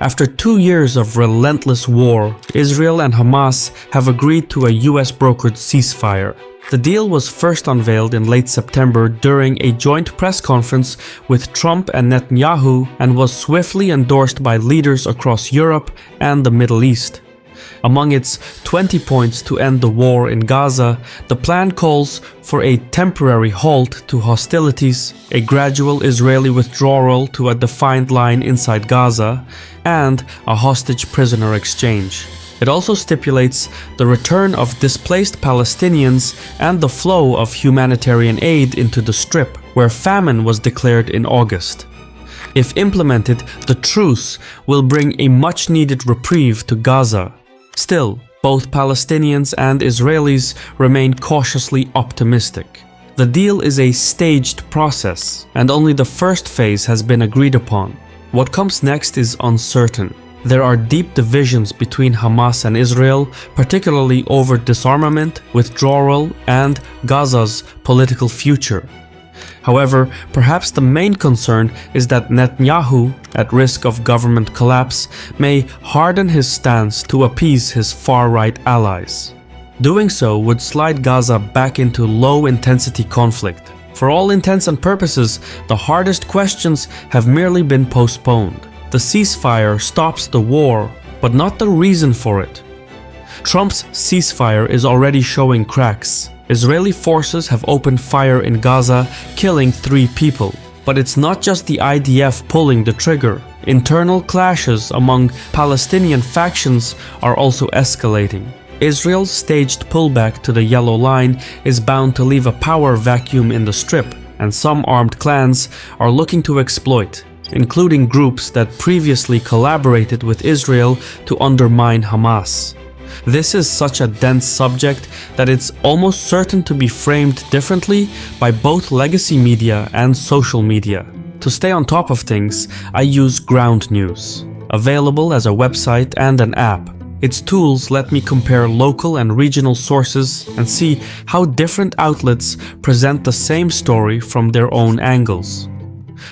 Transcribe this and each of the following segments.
After 2 years of relentless war, Israel and Hamas have agreed to a US-brokered ceasefire. The deal was first unveiled in late September during a joint press conference with Trump and Netanyahu and was swiftly endorsed by leaders across Europe and the Middle East. Among its 20 points to end the war in Gaza, the plan calls for a temporary halt to hostilities, a gradual Israeli withdrawal to a defined line inside Gaza, and a hostage prisoner exchange. It also stipulates the return of displaced Palestinians and the flow of humanitarian aid into the Strip, where famine was declared in August. If implemented, the truce will bring a much-needed reprieve to Gaza. Still, both Palestinians and Israelis remain cautiously optimistic. The deal is a staged process, and only the first phase has been agreed upon. What comes next is uncertain. There are deep divisions between Hamas and Israel, particularly over disarmament, withdrawal, and Gaza's political future. However, perhaps the main concern is that Netanyahu, at risk of government collapse, may harden his stance to appease his far-right allies. Doing so would slide Gaza back into low-intensity conflict. For all intents and purposes, the hardest questions have merely been postponed. The ceasefire stops the war, but not the reason for it. Trump's ceasefire is already showing cracks. Israeli forces have opened fire in Gaza, killing 3 people. But it's not just the IDF pulling the trigger. Internal clashes among Palestinian factions are also escalating. Israel's staged pullback to the Yellow Line is bound to leave a power vacuum in the Strip, and some armed clans are looking to exploit, including groups that previously collaborated with Israel to undermine Hamas. This is such a dense subject that it's almost certain to be framed differently by both legacy media and social media. To stay on top of things, I use Ground News, available as a website and an app. Its tools let me compare local and regional sources and see how different outlets present the same story from their own angles.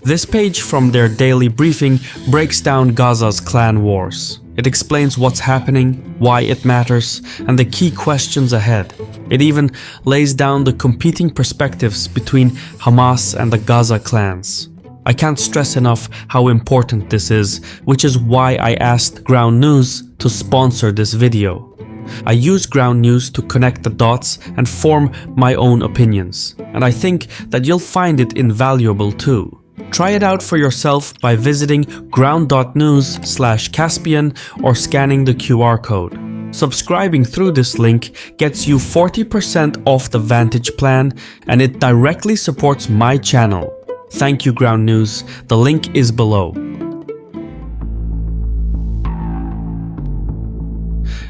This page from their daily briefing breaks down Gaza's clan wars. It explains what's happening, why it matters, and the key questions ahead. It even lays down the competing perspectives between Hamas and the Gaza clans. I can't stress enough how important this is, which is why I asked Ground News to sponsor this video. I use Ground News to connect the dots and form my own opinions, and I think that you'll find it invaluable too. Try it out for yourself by visiting ground.news/Caspian or scanning the QR code. Subscribing through this link gets you 40% off the Vantage plan, and it directly supports my channel. Thank you, Ground News. The link is below.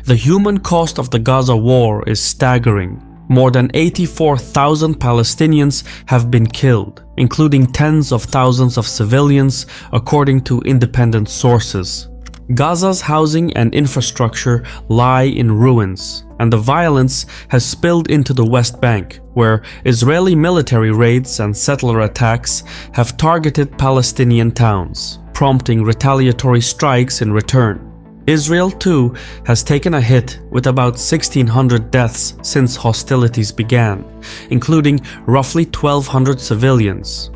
The human cost of the Gaza war is staggering. More than 84,000 Palestinians have been killed, including tens of thousands of civilians, according to independent sources. Gaza's housing and infrastructure lie in ruins, and the violence has spilled into the West Bank, where Israeli military raids and settler attacks have targeted Palestinian towns, prompting retaliatory strikes in return. Israel, too, has taken a hit with about 1,600 deaths since hostilities began, including roughly 1,200 civilians.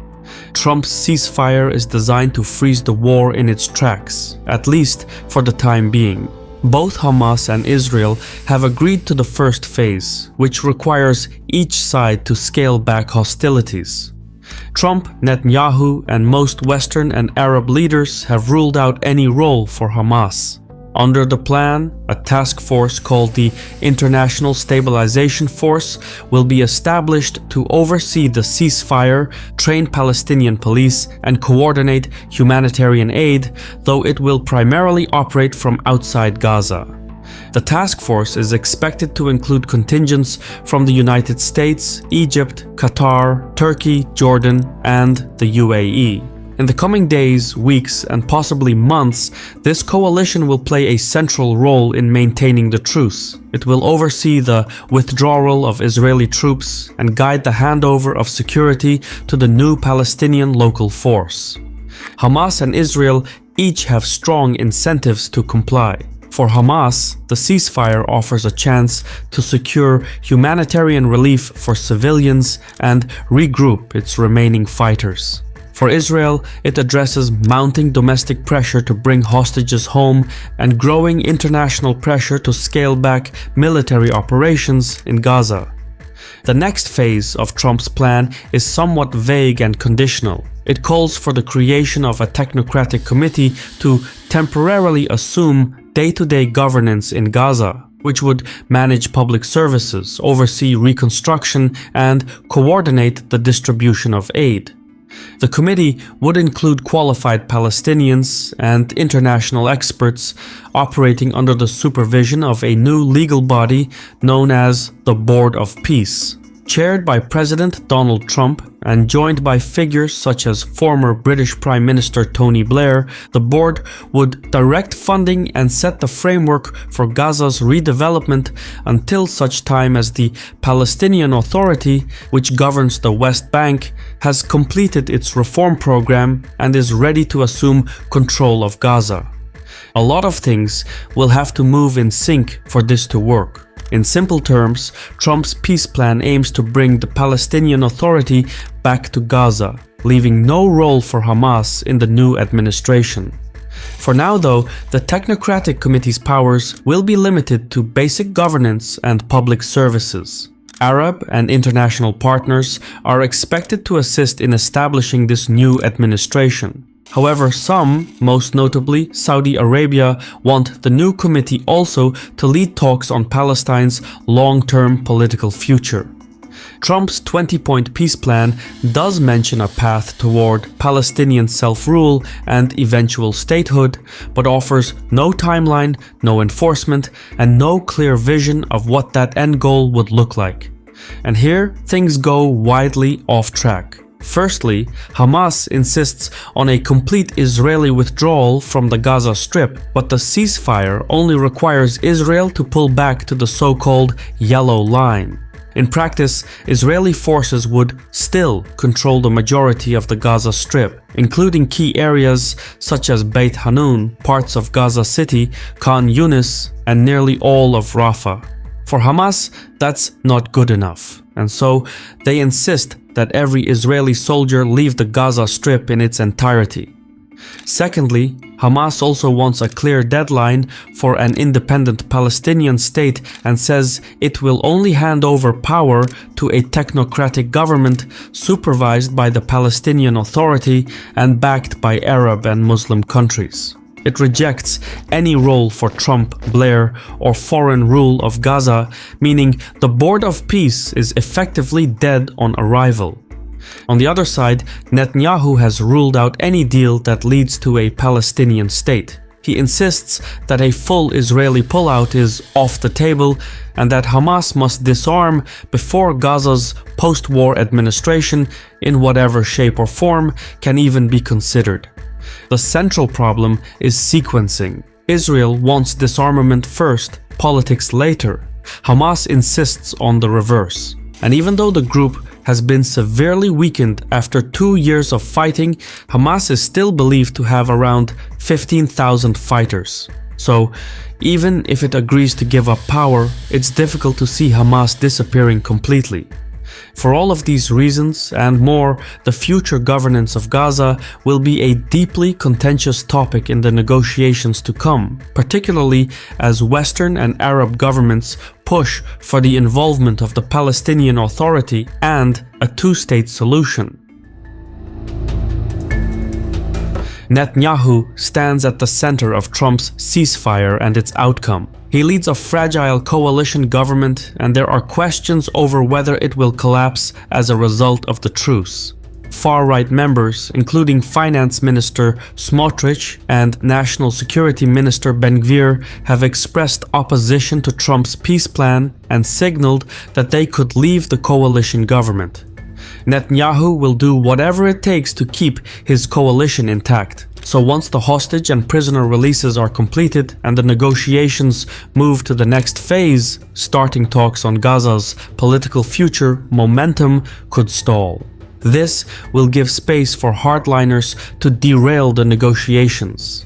Trump's ceasefire is designed to freeze the war in its tracks, at least for the time being. Both Hamas and Israel have agreed to the first phase, which requires each side to scale back hostilities. Trump, Netanyahu, and most Western and Arab leaders have ruled out any role for Hamas. Under the plan, a task force called the International Stabilization Force will be established to oversee the ceasefire, train Palestinian police, and coordinate humanitarian aid, though it will primarily operate from outside Gaza. The task force is expected to include contingents from the United States, Egypt, Qatar, Turkey, Jordan, and the UAE. In the coming days, weeks, and possibly months, this coalition will play a central role in maintaining the truce. It will oversee the withdrawal of Israeli troops and guide the handover of security to the new Palestinian local force. Hamas and Israel each have strong incentives to comply. For Hamas, the ceasefire offers a chance to secure humanitarian relief for civilians and regroup its remaining fighters. For Israel, it addresses mounting domestic pressure to bring hostages home and growing international pressure to scale back military operations in Gaza. The next phase of Trump's plan is somewhat vague and conditional. It calls for the creation of a technocratic committee to temporarily assume day-to-day governance in Gaza, which would manage public services, oversee reconstruction, and coordinate the distribution of aid. The committee would include qualified Palestinians and international experts operating under the supervision of a new legal body known as the Board of Peace. Chaired by President Donald Trump and joined by figures such as former British Prime Minister Tony Blair, the board would direct funding and set the framework for Gaza's redevelopment until such time as the Palestinian Authority, which governs the West Bank, has completed its reform program and is ready to assume control of Gaza. A lot of things will have to move in sync for this to work. In simple terms, Trump's peace plan aims to bring the Palestinian Authority back to Gaza, leaving no role for Hamas in the new administration. For now though, the Technocratic Committee's powers will be limited to basic governance and public services. Arab and international partners are expected to assist in establishing this new administration. However, some, most notably Saudi Arabia, want the new committee also to lead talks on Palestine's long-term political future. Trump's 20-point peace plan does mention a path toward Palestinian self-rule and eventual statehood, but offers no timeline, no enforcement, and no clear vision of what that end goal would look like. And here, things go widely off track. Firstly, Hamas insists on a complete Israeli withdrawal from the Gaza Strip, but the ceasefire only requires Israel to pull back to the so-called Yellow Line. In practice, Israeli forces would still control the majority of the Gaza Strip, including key areas such as Beit Hanun, parts of Gaza City, Khan Yunis, and nearly all of Rafah. For Hamas, that's not good enough, and so they insist that every Israeli soldier leave the Gaza Strip in its entirety. Secondly, Hamas also wants a clear deadline for an independent Palestinian state and says it will only hand over power to a technocratic government supervised by the Palestinian Authority and backed by Arab and Muslim countries. It rejects any role for Trump, Blair, or foreign rule of Gaza, meaning the Board of Peace is effectively dead on arrival. On the other side, Netanyahu has ruled out any deal that leads to a Palestinian state. He insists that a full Israeli pullout is off the table and that Hamas must disarm before Gaza's post-war administration, in whatever shape or form, can even be considered. The central problem is sequencing. Israel wants disarmament first, politics later. Hamas insists on the reverse. And even though the group has been severely weakened after 2 years of fighting, Hamas is still believed to have around 15,000 fighters. So, even if it agrees to give up power, it's difficult to see Hamas disappearing completely. For all of these reasons and more, the future governance of Gaza will be a deeply contentious topic in the negotiations to come, particularly as Western and Arab governments push for the involvement of the Palestinian Authority and a two-state solution. Netanyahu stands at the center of Trump's ceasefire and its outcome. He leads a fragile coalition government, and there are questions over whether it will collapse as a result of the truce. Far-right members, including Finance Minister Smotrich and National Security Minister Ben-Gvir, have expressed opposition to Trump's peace plan and signaled that they could leave the coalition government. Netanyahu will do whatever it takes to keep his coalition intact. So once the hostage and prisoner releases are completed and the negotiations move to the next phase, starting talks on Gaza's political future, momentum could stall. This will give space for hardliners to derail the negotiations.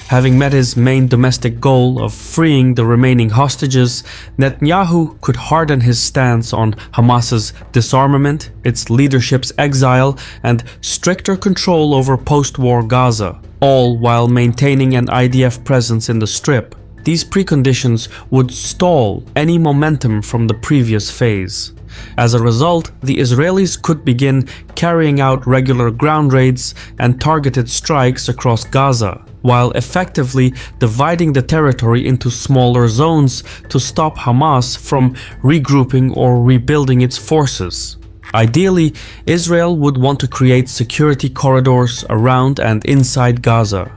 Having met his main domestic goal of freeing the remaining hostages, Netanyahu could harden his stance on Hamas's disarmament, its leadership's exile, and stricter control over post-war Gaza, all while maintaining an IDF presence in the Strip. These preconditions would stall any momentum from the previous phase. As a result, the Israelis could begin carrying out regular ground raids and targeted strikes across Gaza, while effectively dividing the territory into smaller zones to stop Hamas from regrouping or rebuilding its forces. Ideally, Israel would want to create security corridors around and inside Gaza.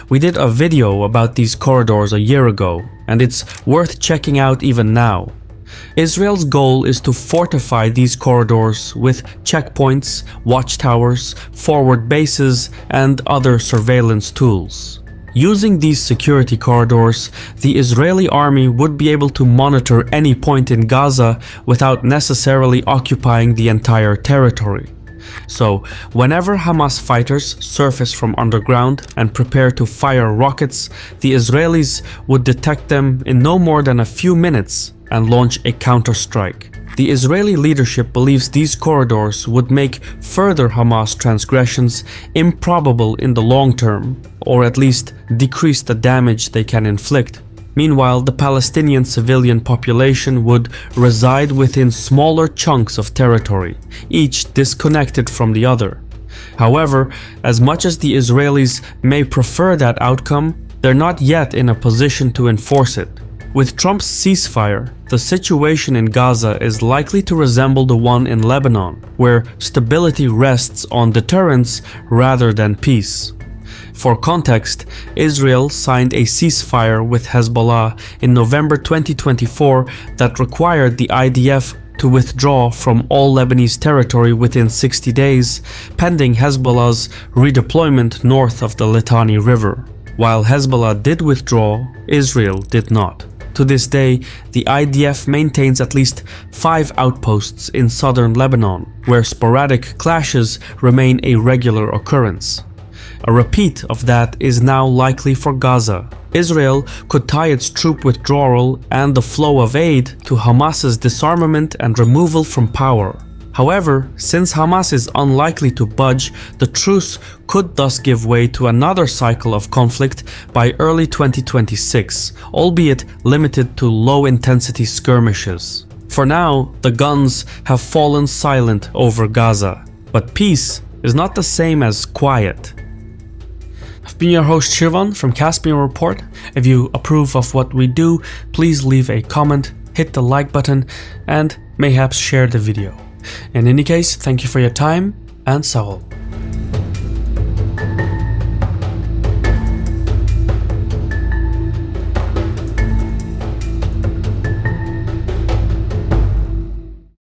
We did a video about these corridors a year ago, and it's worth checking out even now. Israel's goal is to fortify these corridors with checkpoints, watchtowers, forward bases, and other surveillance tools. Using these security corridors, the Israeli army would be able to monitor any point in Gaza without necessarily occupying the entire territory. So, whenever Hamas fighters surface from underground and prepare to fire rockets, the Israelis would detect them in no more than a few minutes and launch a counterstrike. The Israeli leadership believes these corridors would make further Hamas transgressions improbable in the long term, or at least decrease the damage they can inflict. Meanwhile, the Palestinian civilian population would reside within smaller chunks of territory, each disconnected from the other. However, as much as the Israelis may prefer that outcome, they're not yet in a position to enforce it. With Trump's ceasefire, the situation in Gaza is likely to resemble the one in Lebanon, where stability rests on deterrence rather than peace. For context, Israel signed a ceasefire with Hezbollah in November 2024 that required the IDF to withdraw from all Lebanese territory within 60 days, pending Hezbollah's redeployment north of the Litani River. While Hezbollah did withdraw, Israel did not. To this day, the IDF maintains at least 5 outposts in southern Lebanon, where sporadic clashes remain a regular occurrence. A repeat of that is now likely for Gaza. Israel could tie its troop withdrawal and the flow of aid to Hamas's disarmament and removal from power. However, since Hamas is unlikely to budge, the truce could thus give way to another cycle of conflict by early 2026, albeit limited to low-intensity skirmishes. For now, the guns have fallen silent over Gaza, but peace is not the same as quiet. I've been your host Shirvan from Caspian Report. If you approve of what we do, please leave a comment, hit the like button, and mayhaps share the video. In any case, thank you for your time, and Sawal.